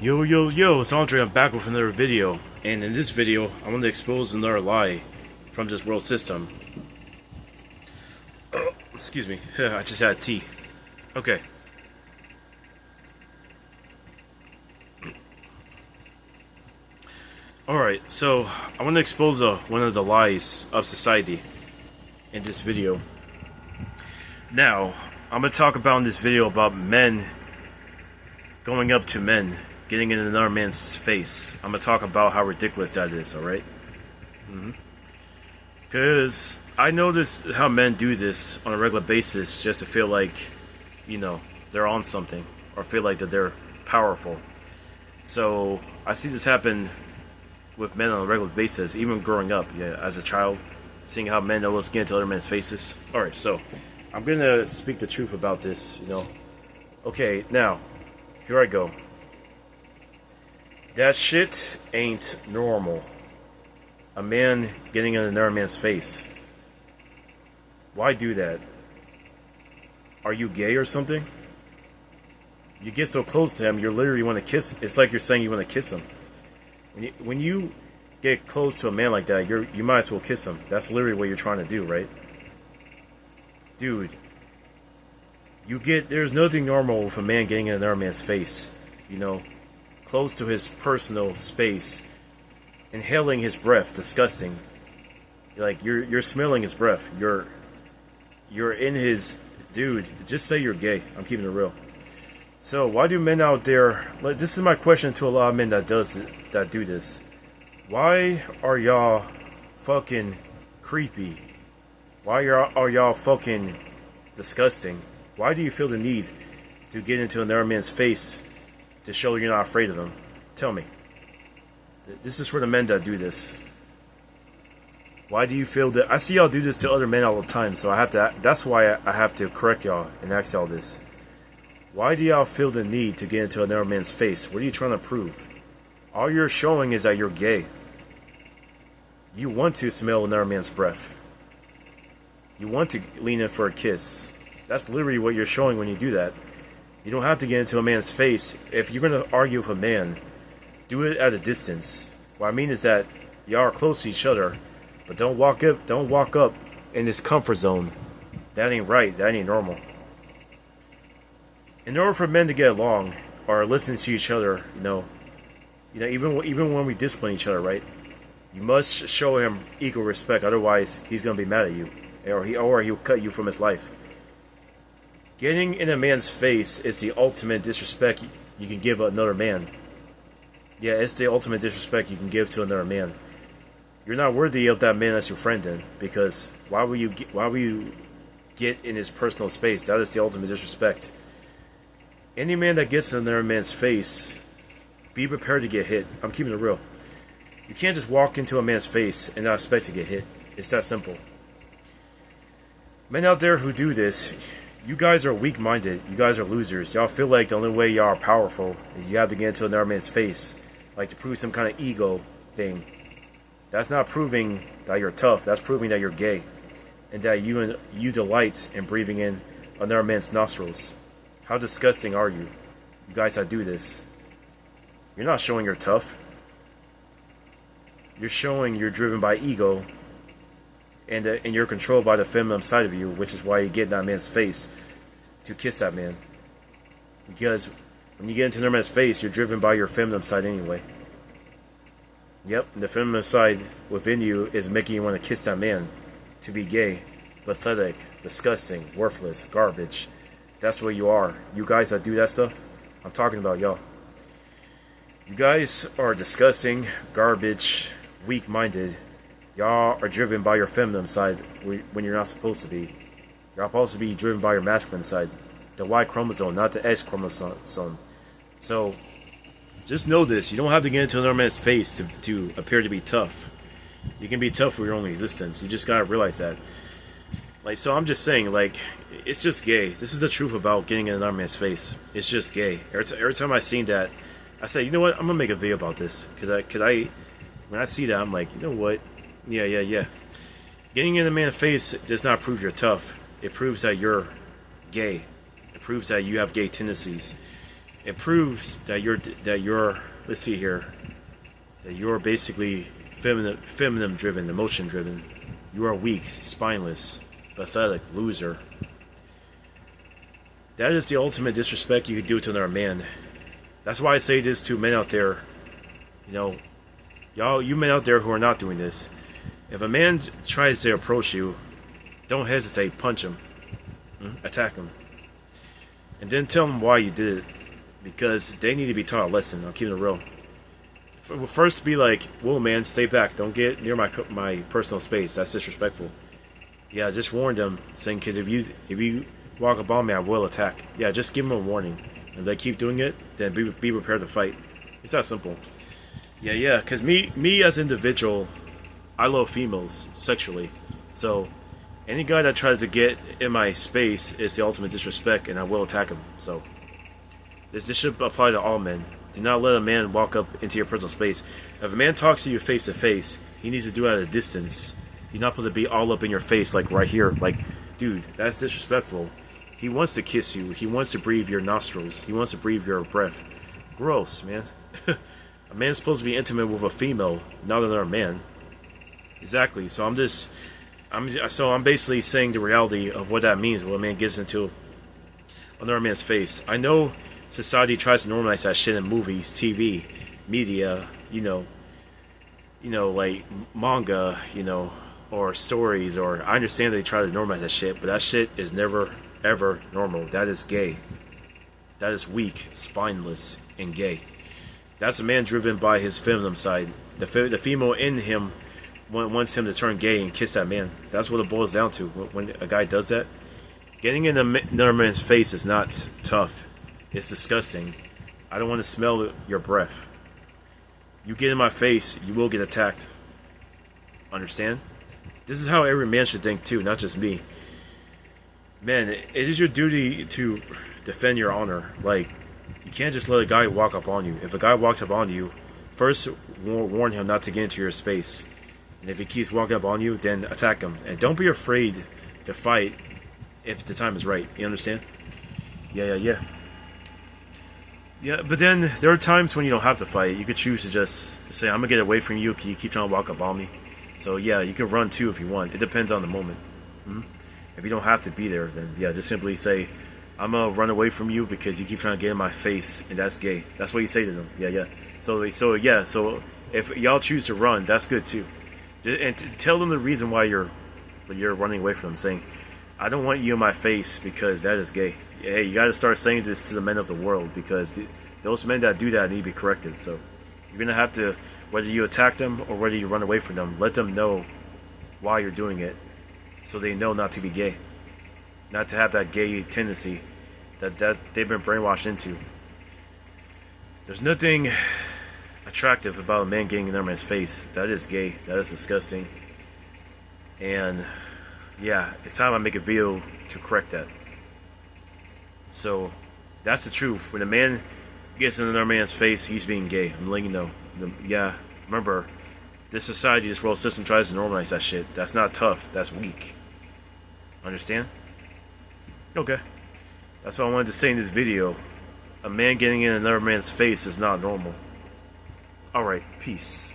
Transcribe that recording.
Yo, yo, yo, it's Andre. I'm back with another video. And in this video, I want to expose another lie from this world system. Oh, excuse me. I just had tea. Okay. Alright, so I want to expose one of the lies of society in this video. Now, I'm going to talk about in this video about men going up to men, getting in another man's face. I'm going to talk about how ridiculous that is, alright? Because I notice how men do this on a regular basis just to feel like, you know, they're on something. Or feel like that they're powerful. So, I see this happen with men on a regular basis, even growing up, as a child. Seeing how men always get into other men's faces. Alright, so, I'm going to speak the truth about this, you know. Okay, now, here I go. That shit ain't normal. A man getting in another man's face. Why do that? Are you gay or something? You get so close to him, you literally want to kiss him. It's like you're saying you want to kiss him. When you get close to a man like that, you might as well kiss him. That's literally what you're trying to do, right? Dude, there's nothing normal with a man getting in another man's face. You know, close to his personal space, inhaling his breath, disgusting. Like you're smelling his breath. You're in his dude. Just say you're gay. I'm keeping it real. So why do men out there? Like, this is my question to a lot of men that do this. Why are y'all fucking creepy? Why are y'all fucking disgusting? Why do you feel the need to get into another man's face to show you're not afraid of him? Tell me. This is for the men that do this. Why do you feel that? I see y'all do this to other men all the time, so that's why I have to correct y'all and ask y'all this. Why do y'all feel the need to get into another man's face? What are you trying to prove? All you're showing is that you're gay. You want to smell another man's breath. You want to lean in for a kiss. That's literally what you're showing when you do that. You don't have to get into a man's face. If you're going to argue with a man, do it at a distance. What I mean is that y'all are close to each other, but don't walk up in this comfort zone. That ain't right. That ain't normal. In order for men to get along or listen to each other, you know, even when we discipline each other, right? You must show him equal respect. Otherwise, he's gonna be mad at you, or he'll cut you from his life. Getting in a man's face is the ultimate disrespect you can give another man. Yeah, it's the ultimate disrespect you can give to another man. You're not worthy of that man as your friend, then, because why will you get in his personal space? That is the ultimate disrespect. Any man that gets in another man's face, be prepared to get hit. I'm keeping it real. You can't just walk into a man's face and not expect to get hit. It's that simple. Men out there who do this, you guys are weak-minded. You guys are losers. Y'all feel like the only way y'all are powerful is you have to get into another man's face, like to prove some kind of ego thing. That's not proving that you're tough. That's proving that you're gay, and that you delight in breathing in another man's nostrils. How disgusting are you? You guys that do this. You're not showing you're tough. You're showing you're driven by ego, and you're controlled by the feminine side of you, which is why you get in that man's face to kiss that man. Because when you get into another man's face, you're driven by your feminine side anyway. Yep, the feminine side within you is making you want to kiss that man. To be gay, pathetic, disgusting, worthless, garbage. That's what you are. You guys that do that stuff, I'm talking about y'all. You guys are disgusting, garbage, weak-minded. Y'all are driven by your feminine side when you're not supposed to be. You're supposed to be driven by your masculine side. The Y chromosome, not the X chromosome. So, just know this. You don't have to get into another man's face to appear to be tough. You can be tough for your own existence. You just gotta realize that. Like, so I'm just saying, like, it's just gay. This is the truth about getting in another man's face. It's just gay. Every time I seen that, I say, you know what? I'm gonna make a video about this. Cause when I see that, I'm like, you know what? Yeah. Getting in a man's face does not prove you're tough. It proves that you're gay. It proves that you have gay tendencies. It proves that you're let's see here, that you're basically feminine driven, emotion driven. You are weak, spineless, pathetic, loser. That is the ultimate disrespect you could do to another man. That's why I say this to men out there. You know, you men out there who are not doing this. If a man tries to approach you, don't hesitate, punch him, attack him, and then tell him why you did it, because they need to be taught a lesson. I'm keeping it real. First, be like, "Whoa, man, stay back! Don't get near my personal space. That's disrespectful." Yeah, just warn them, saying, "Because if you walk up on me, I will attack." Yeah, just give them a warning. If they keep doing it, then be prepared to fight. It's that simple. Yeah. Because me as an individual, I love females sexually, so any guy that tries to get in my space is the ultimate disrespect, and I will attack him. So this should apply to all men. Do not let a man walk up into your personal space. If a man talks to you face to face, he needs to do it at a distance. He's not supposed to be all up in your face, like right here. Like, dude, that's disrespectful. He wants to kiss you. He wants to breathe your nostrils. He wants to breathe your breath. Gross, man. A man's supposed to be intimate with a female, not another man. Exactly. So I'm basically saying the reality of what that means when a man gets into another man's face. I know society tries to normalize that shit in movies, TV, media, like manga, or stories, or I understand they try to normalize that shit, but that shit is never, ever normal. That is gay. That is weak, spineless, and gay. That's a man driven by his feminine side. The female in him wants him to turn gay and kiss that man. That's what it boils down to. When a guy does that, getting in another man's face is not tough. It's disgusting. I don't want to smell your breath. You get in my face, you will get attacked. Understand? This is how every man should think too, not just me. Man, it is your duty to defend your honor. Like, you can't just let a guy walk up on you. If a guy walks up on you, first warn him not to get into your space. And if he keeps walking up on you, then attack him. And don't be afraid to fight if the time is right. You understand? Yeah. Yeah, but then there are times when you don't have to fight. You could choose to just say, "I'm gonna get away from you. Can you keep trying to walk up on me?" So yeah, you can run too if you want. It depends on the moment. If you don't have to be there, then yeah, just simply say, "I'm gonna run away from you because you keep trying to get in my face," and that's gay. That's what you say to them. Yeah. So if y'all choose to run, that's good too. And tell them the reason why you're running away from them, saying, "I don't want you in my face because that is gay." Hey, you got to start saying this to the men of the world, because those men that do that need to be corrected. So you're gonna have to, whether you attack them or whether you run away from them, let them know why you're doing it, so they know not to be gay, not to have that gay tendency that they've been brainwashed into. There's nothing attractive about a man getting in another man's face. That is gay. That is disgusting. And yeah, it's time I make a video to correct that. So that's the truth. When a man gets in another man's face, he's being gay. I'm letting you know. Remember, this society, this world system tries to normalize that shit. That's not tough. That's weak. Understand? Okay. That's what I wanted to say in this video. A man getting in another man's face is not normal. Alright, peace.